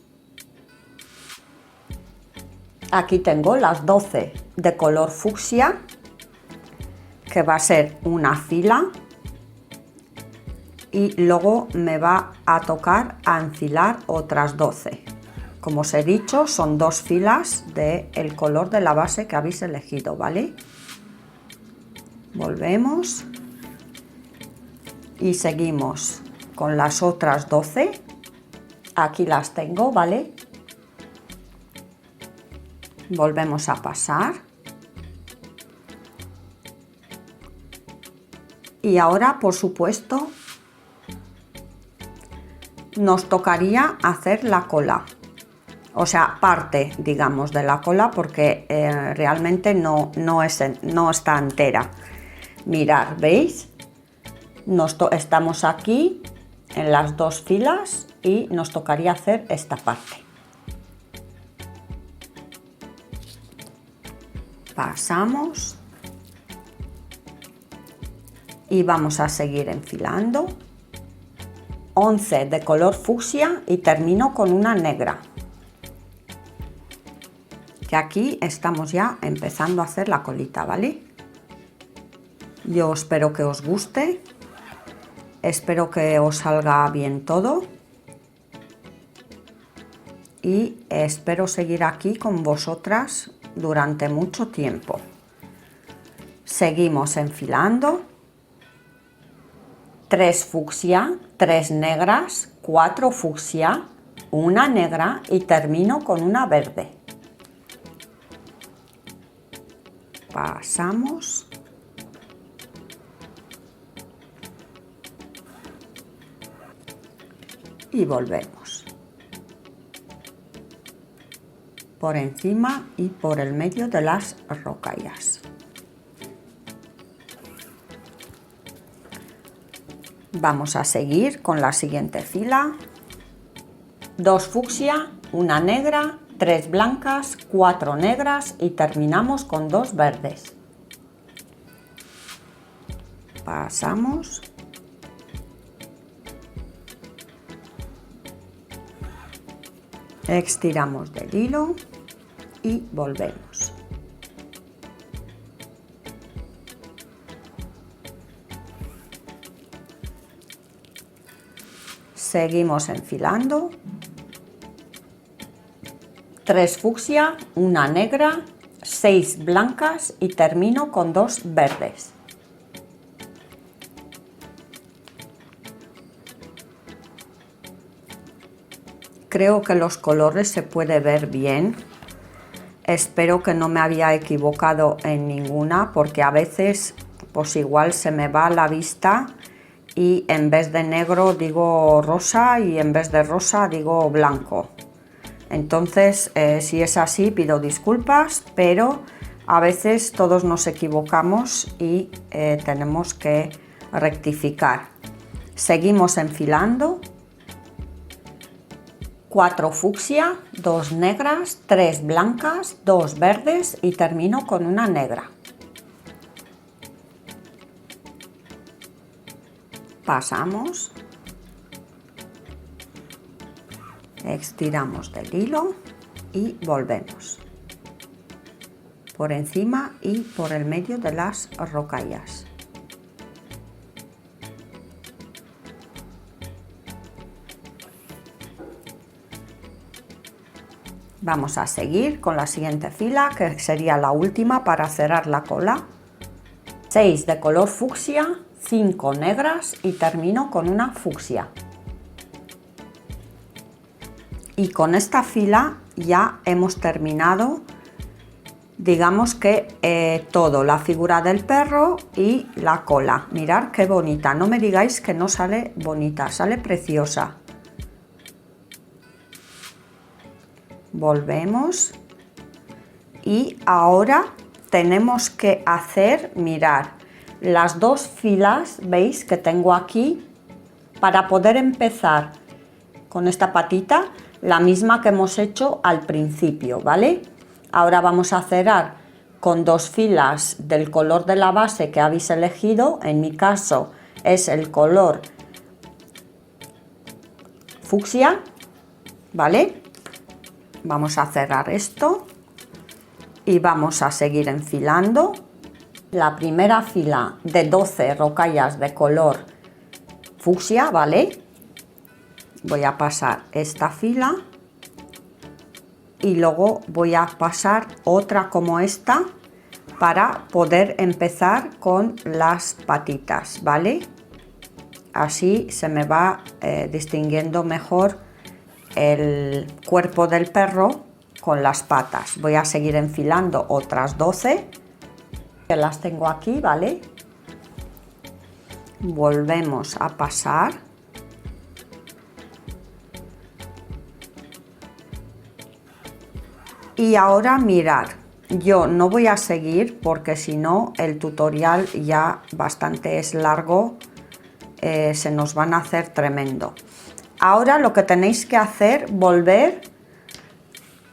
Aquí tengo las 12 de color fucsia, que va a ser una fila, y luego me va a tocar a enfilar otras 12. Como os he dicho, son 2 filas del color de la base que habéis elegido, ¿vale? Volvemos y seguimos con las otras 12. Aquí las tengo, ¿vale? Volvemos a pasar y ahora, por supuesto, nos tocaría hacer la cola, o sea, parte, digamos, de la cola, porque realmente no está entera. Mirad, ¿veis? Estamos aquí en las 2 filas y nos tocaría hacer esta parte. Pasamos y vamos a seguir enfilando. 11 de color fucsia y termino con una negra. Que aquí estamos ya empezando a hacer la colita, ¿vale? Yo espero que os guste, espero que os salga bien todo y espero seguir aquí con vosotras durante mucho tiempo. Seguimos enfilando. 3 fucsia, 3 negras, 4 fucsia, una negra y termino con una verde. Pasamos. Y volvemos. Por encima y por el medio de las rocallas. Vamos a seguir con la siguiente fila. 2 fucsia, una negra, 3 blancas, 4 negras y terminamos con 2 verdes. Pasamos. Estiramos del hilo y volvemos. Seguimos enfilando. 3 fucsia, una negra, 6 blancas y termino con 2 verdes. Creo que los colores se puede ver bien. Espero que no me había equivocado en ninguna, porque a veces pues igual se me va la vista y en vez de negro digo rosa y en vez de rosa digo blanco. Entonces, si es así, pido disculpas, pero a veces todos nos equivocamos y tenemos que rectificar. Seguimos enfilando. 4 fucsia, 2 negras, 3 blancas, 2 verdes y termino con una negra. Pasamos, estiramos del hilo y volvemos por encima y por el medio de las rocallas. Vamos a seguir con la siguiente fila, que sería la última para cerrar la cola. 6 de color fucsia, 5 negras y termino con una fucsia. Y con esta fila ya hemos terminado, digamos que todo, la figura del perro y la cola. Mirad qué bonita, no me digáis que no sale bonita, sale preciosa. Volvemos y ahora tenemos que hacer, mirad, las 2 filas, veis que tengo aquí, para poder empezar con esta patita, la misma que hemos hecho al principio, ¿vale? Ahora vamos a cerrar con 2 filas del color de la base que habéis elegido. En mi caso es el color fucsia, ¿vale? Vamos a cerrar esto y vamos a seguir enfilando. La primera fila de 12 rocallas de color fucsia, ¿vale? Voy a pasar esta fila y luego voy a pasar otra como esta para poder empezar con las patitas, ¿vale? Así se me va distinguiendo mejor el cuerpo del perro con las patas. Voy a seguir enfilando otras 12 que las tengo aquí, ¿vale? Volvemos a pasar. Y ahora mirad, yo no voy a seguir porque si no el tutorial ya bastante es largo, se nos van a hacer tremendo. Ahora lo que tenéis que hacer, volver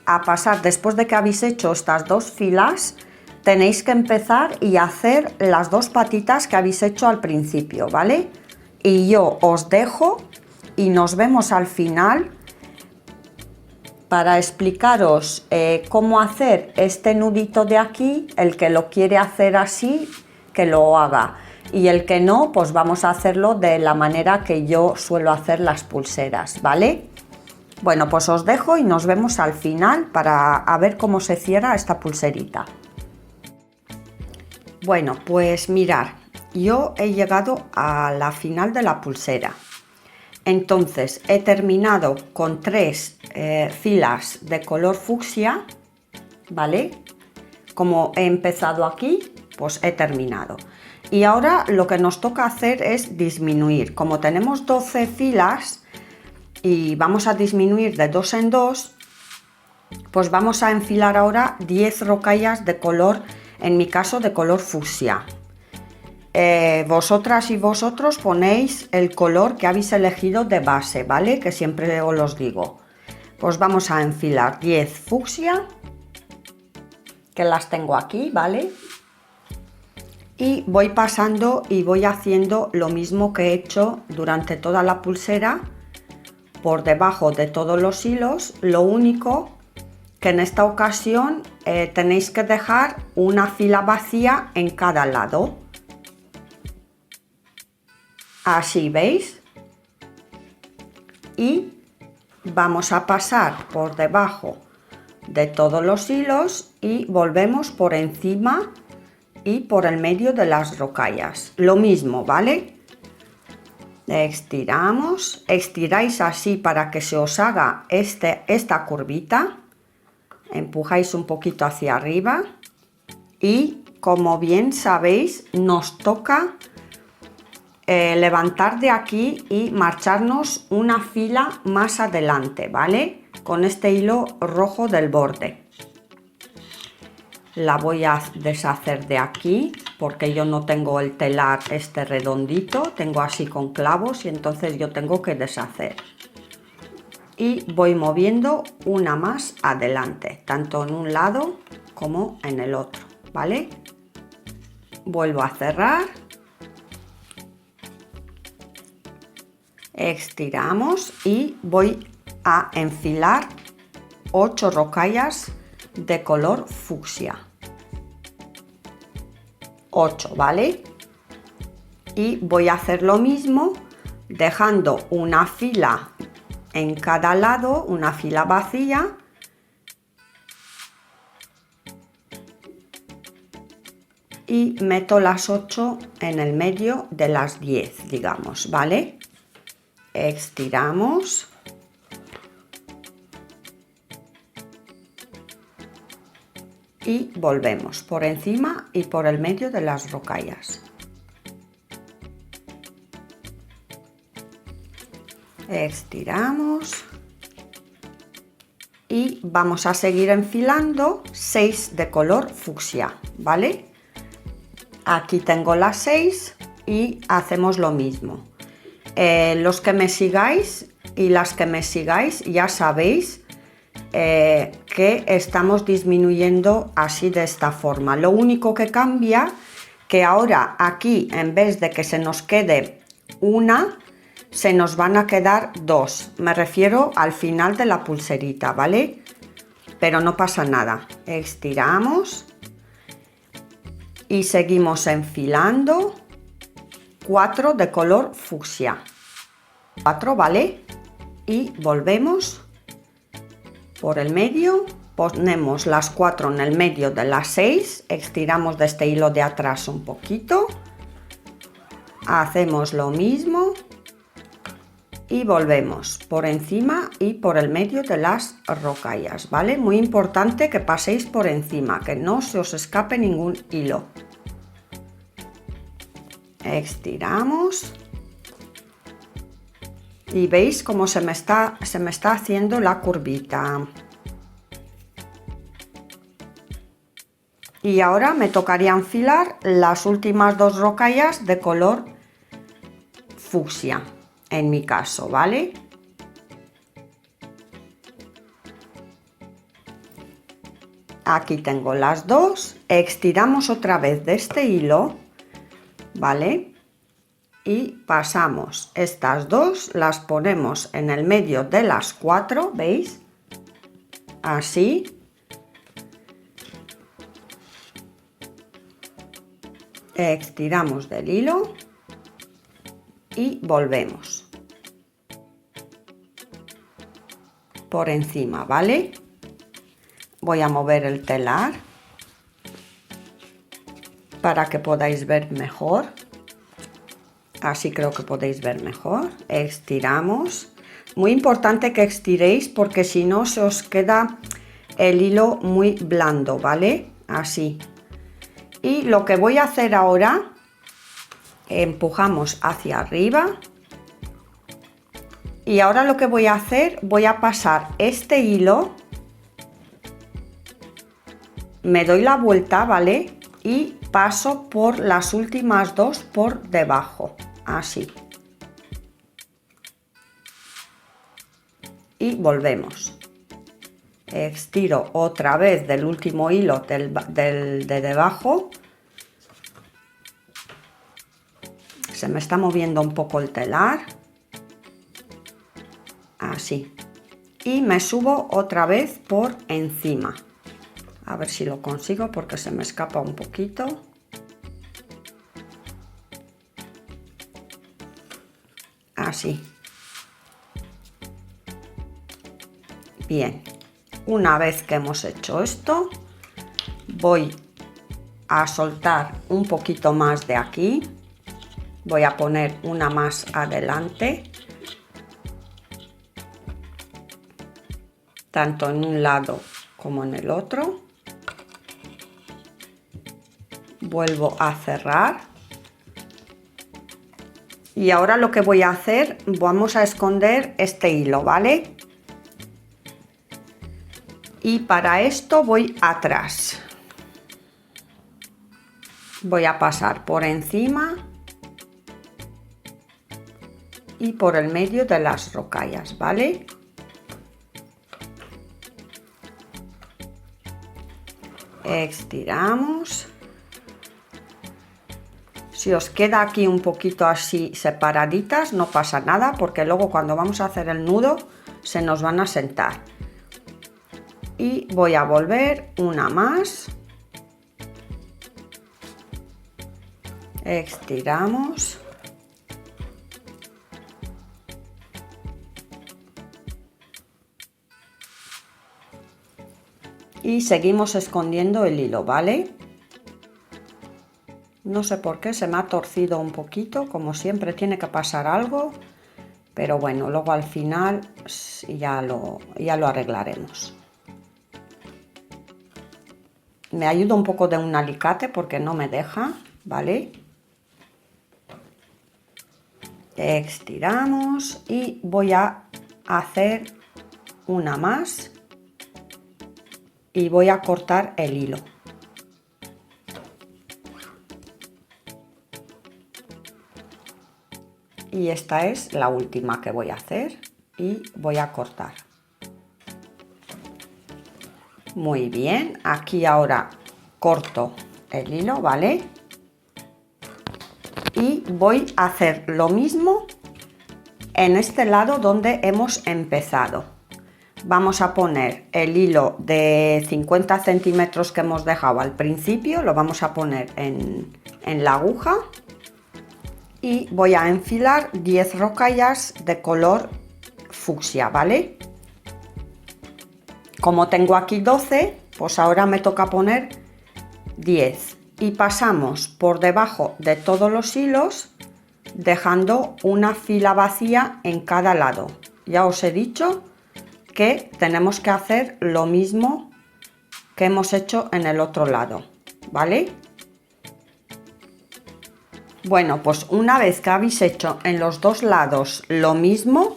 a pasar, después de que habéis hecho estas 2 filas, tenéis que empezar y hacer las 2 patitas que habéis hecho al principio, ¿vale? Y yo os dejo y nos vemos al final para explicaros cómo hacer este nudito de aquí. El que lo quiere hacer así, que lo haga. Y el que no, pues vamos a hacerlo de la manera que yo suelo hacer las pulseras, ¿vale? Bueno, pues os dejo y nos vemos al final para a ver cómo se cierra esta pulserita. Bueno, pues mirad, yo he llegado a la final de la pulsera. Entonces he terminado con 3 filas de color fucsia, ¿vale? Como he empezado aquí, pues he terminado. Y ahora lo que nos toca hacer es disminuir. Como tenemos 12 filas y vamos a disminuir de 2 en 2, pues vamos a enfilar ahora 10 rocallas de color, en mi caso de color fucsia. Vosotras y vosotros ponéis el color que habéis elegido de base, ¿vale? Que siempre os los digo. Pues vamos a enfilar 10 fucsia, que las tengo aquí, ¿vale? Y voy pasando y voy haciendo lo mismo que he hecho durante toda la pulsera por debajo de todos los hilos. Lo único que en esta ocasión tenéis que dejar una fila vacía en cada lado. Así, ¿veis? Y vamos a pasar por debajo de todos los hilos y volvemos por encima y por el medio de las rocallas. Lo mismo, ¿vale? Estiramos, estiráis así para que se os haga esta curvita, empujáis un poquito hacia arriba y, como bien sabéis, nos toca levantar de aquí y marcharnos una fila más adelante, ¿vale? Con este hilo rojo del borde. La voy a deshacer de aquí porque yo no tengo el telar este redondito, tengo así con clavos y entonces yo tengo que deshacer. Y voy moviendo una más adelante, tanto en un lado como en el otro, ¿vale? Vuelvo a cerrar. Estiramos y voy a enfilar 8 rocallas de color fucsia. 8, ¿vale? Y voy a hacer lo mismo dejando una fila en cada lado, una fila vacía, y meto las 8 en el medio de las 10, digamos, ¿vale? Estiramos y volvemos por encima y por el medio de las rocallas. Estiramos y vamos a seguir enfilando 6 de color fucsia, ¿vale? Aquí tengo las 6 y hacemos lo mismo. Los que me sigáis y las que me sigáis ya sabéis que estamos disminuyendo así, de esta forma. Lo único que cambia, que ahora aquí, en vez de que se nos quede una, se nos van a quedar 2. Me refiero al final de la pulserita, ¿vale? Pero no pasa nada. Estiramos y seguimos enfilando 4 de color fucsia. 4, ¿vale? Y volvemos por el medio, ponemos las 4 en el medio de las 6, estiramos de este hilo de atrás un poquito, hacemos lo mismo y volvemos por encima y por el medio de las rocallas, ¿vale? Muy importante que paséis por encima, que no se os escape ningún hilo. Estiramos y veis cómo se me está haciendo la curvita. Y ahora me tocaría enfilar las últimas 2 rocallas de color fucsia, en mi caso, ¿vale? Aquí tengo las 2, estiramos otra vez de este hilo, ¿vale? Y pasamos estas 2, las ponemos en el medio de las 4, ¿veis? Así. Estiramos del hilo y volvemos por encima, ¿vale? Voy a mover el telar para que podáis ver mejor. Así creo que podéis ver mejor. Estiramos. Muy importante que estiréis porque si no se os queda el hilo muy blando, ¿vale? Así. Y lo que voy a hacer ahora, empujamos hacia arriba. Y ahora lo que voy a hacer, voy a pasar este hilo, me doy la vuelta, ¿vale? Y paso por las últimas 2 por debajo, así. Y volvemos. Estiro otra vez del último hilo de debajo. Se me está moviendo un poco el telar. Así. Y me subo otra vez por encima. A ver si lo consigo porque se me escapa un poquito. Así. Bien. Una vez que hemos hecho esto, voy a soltar un poquito más de aquí. Voy a poner una más adelante. Tanto en un lado como en el otro. Vuelvo a cerrar. Y ahora lo que voy a hacer, vamos a esconder este hilo, ¿vale? Y para esto voy atrás. Voy a pasar por encima y por el medio de las rocallas, ¿vale? Estiramos. Si os queda aquí un poquito así separaditas, no pasa nada, porque luego cuando vamos a hacer el nudo se nos van a sentar. Y voy a volver una más. Estiramos. Y seguimos escondiendo el hilo, ¿vale? No sé por qué se me ha torcido un poquito, como siempre tiene que pasar algo, pero bueno, luego al final ya lo arreglaremos. Me ayuda un poco de un alicate porque no me deja, ¿vale? Estiramos y voy a hacer una más y voy a cortar el hilo. Y esta es la última que voy a hacer y voy a cortar. Muy bien, aquí ahora corto el hilo, ¿vale? Y voy a hacer lo mismo en este lado donde hemos empezado. Vamos a poner el hilo de 50 centímetros que hemos dejado al principio, lo vamos a poner en la aguja y voy a enfilar 10 rocallas de color fucsia, ¿vale? Como tengo aquí 12, pues ahora me toca poner 10 y pasamos por debajo de todos los hilos dejando una fila vacía en cada lado. Ya os he dicho que tenemos que hacer lo mismo que hemos hecho en el otro lado, ¿vale? Bueno, pues una vez que habéis hecho en los dos lados lo mismo,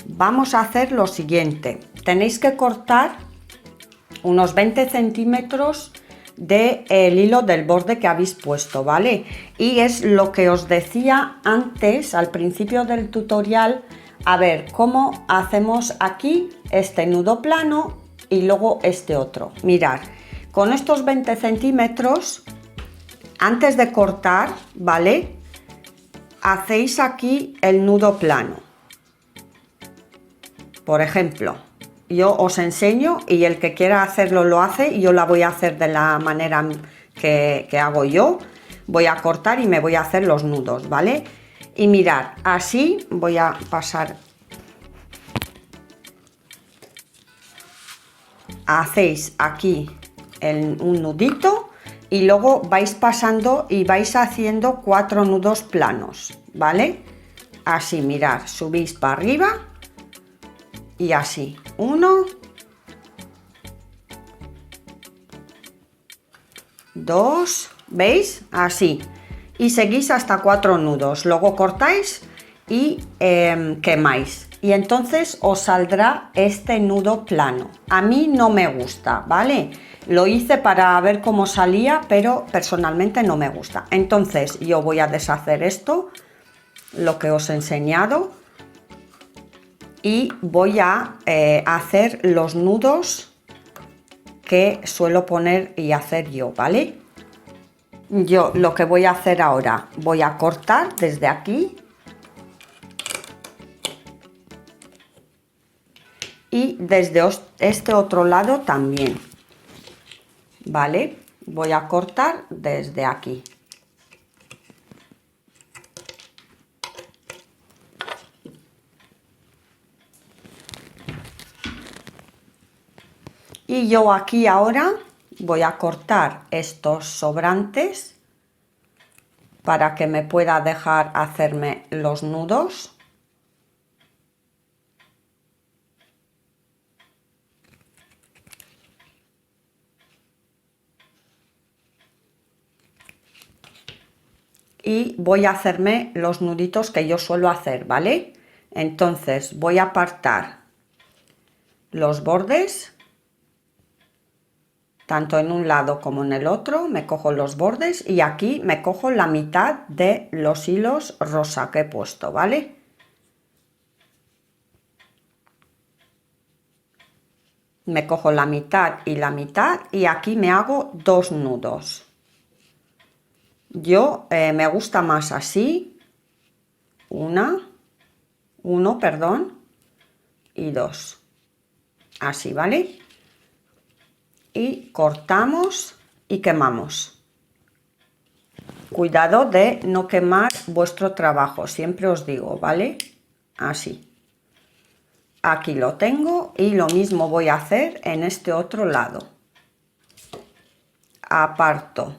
vamos a hacer lo siguiente. Tenéis que cortar unos 20 centímetros del hilo del borde que habéis puesto, ¿vale? Y es lo que os decía antes, al principio del tutorial, a ver cómo hacemos aquí este nudo plano y luego este otro. Mirad, con estos 20 centímetros, antes de cortar, ¿vale? Hacéis aquí el nudo plano. Por ejemplo, yo os enseño y el que quiera hacerlo lo hace y yo la voy a hacer de la manera que hago yo. Voy a cortar y me voy a hacer los nudos, ¿vale? Y mirad, así voy a pasar. Hacéis aquí un nudito y luego vais pasando y vais haciendo 4 nudos planos, ¿vale? Así, mirad, subís para arriba y así, 1, 2, ¿veis? Así, y seguís hasta 4 nudos, luego cortáis y quemáis y entonces os saldrá este nudo plano. A mí no me gusta, ¿vale? Lo hice para ver cómo salía, pero personalmente no me gusta. Entonces yo voy a deshacer esto, lo que os he enseñado, y voy a hacer los nudos que suelo poner y hacer yo, ¿vale? Yo lo que voy a hacer ahora, voy a cortar desde aquí y desde este otro lado también, ¿vale? Voy a cortar desde aquí. Y yo aquí ahora voy a cortar estos sobrantes para que me pueda dejar hacerme los nudos. y voy a hacerme los nuditos que yo suelo hacer, ¿vale? Entonces voy a apartar los bordes, tanto en un lado como en el otro, me cojo los bordes y aquí me cojo la mitad de los hilos rosa que he puesto, ¿vale? Me cojo la mitad y aquí me hago 2 nudos. Yo me gusta más así, uno, perdón, y 2, así, ¿vale? Y cortamos y quemamos. Cuidado de no quemar vuestro trabajo, siempre os digo, ¿vale? Así. Aquí lo tengo y lo mismo voy a hacer en este otro lado. Aparto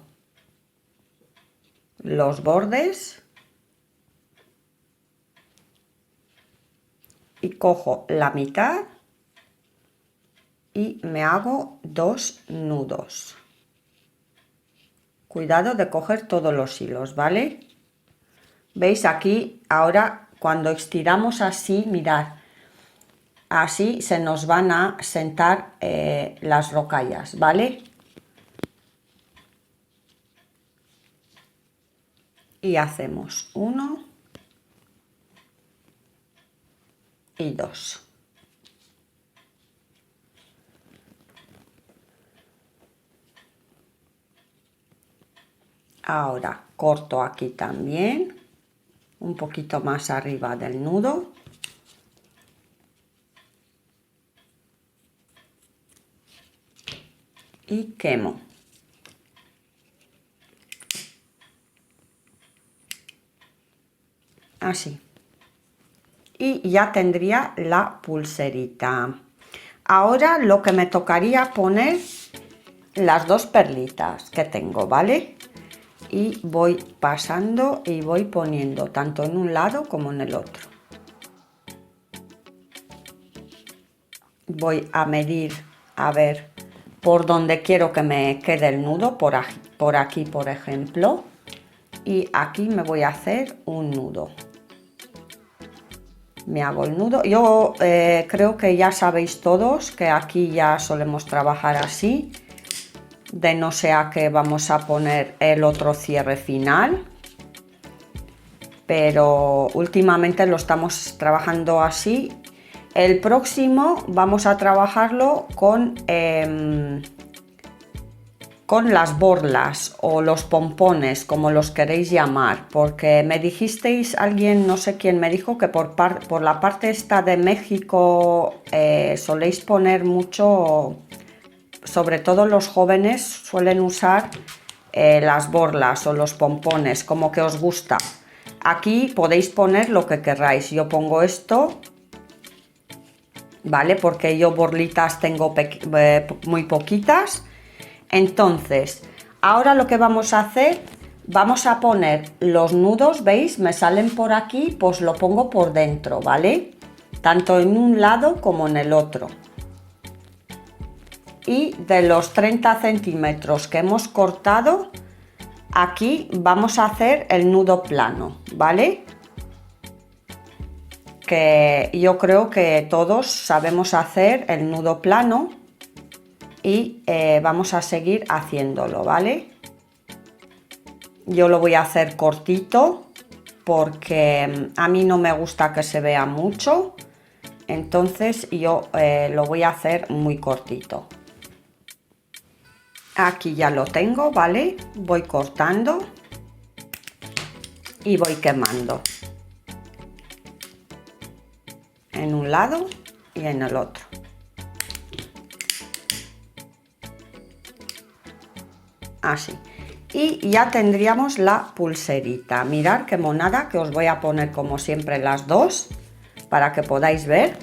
los bordes y cojo la mitad y me hago 2 nudos. Cuidado de coger todos los hilos, ¿vale? ¿Veis aquí? Ahora cuando estiramos así, mirad, así se nos van a sentar las rocallas, ¿vale? Y hacemos 1 y 2. Ahora corto aquí también, un poquito más arriba del nudo. Y quemo. Así. Y ya tendría la pulserita. Ahora lo que me tocaría poner las 2 perlitas que tengo, ¿vale? Y voy pasando y voy poniendo tanto en un lado como en el otro. Voy a medir, a ver por dónde quiero que me quede el nudo, por aquí por ejemplo, y aquí me voy a hacer un nudo. Me hago el nudo. Yo creo que ya sabéis todos que aquí ya solemos trabajar así, de no sea que vamos a poner el otro cierre final, pero últimamente lo estamos trabajando así. El próximo vamos a trabajarlo con las borlas o los pompones, como los queréis llamar, porque me dijisteis, alguien, no sé quién me dijo, que por la parte esta de México soléis poner mucho, sobre todo los jóvenes suelen usar las borlas o los pompones, como que os gusta. Aquí podéis poner lo que queráis, yo pongo esto, ¿vale? Porque yo borlitas tengo muy poquitas. Entonces, ahora lo que vamos a hacer, vamos a poner los nudos, ¿veis? Me salen por aquí, pues lo pongo por dentro, ¿vale? Tanto en un lado como en el otro. Y de los 30 centímetros que hemos cortado, aquí vamos a hacer el nudo plano, ¿vale? Que yo creo que todos sabemos hacer el nudo plano. Y vamos a seguir haciéndolo, ¿vale? Yo lo voy a hacer cortito porque a mí no me gusta que se vea mucho, entonces yo lo voy a hacer muy cortito. Aquí ya lo tengo, ¿vale? Voy cortando y voy quemando en un lado y en el otro. Así. Y ya tendríamos la pulserita. Mirad qué monada, que os voy a poner como siempre las dos para que podáis ver.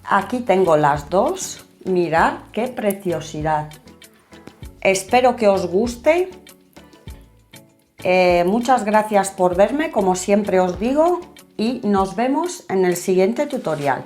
Aquí tengo las dos. Mirad qué preciosidad. Espero que os guste. Muchas gracias por verme, como siempre os digo, y nos vemos en el siguiente tutorial.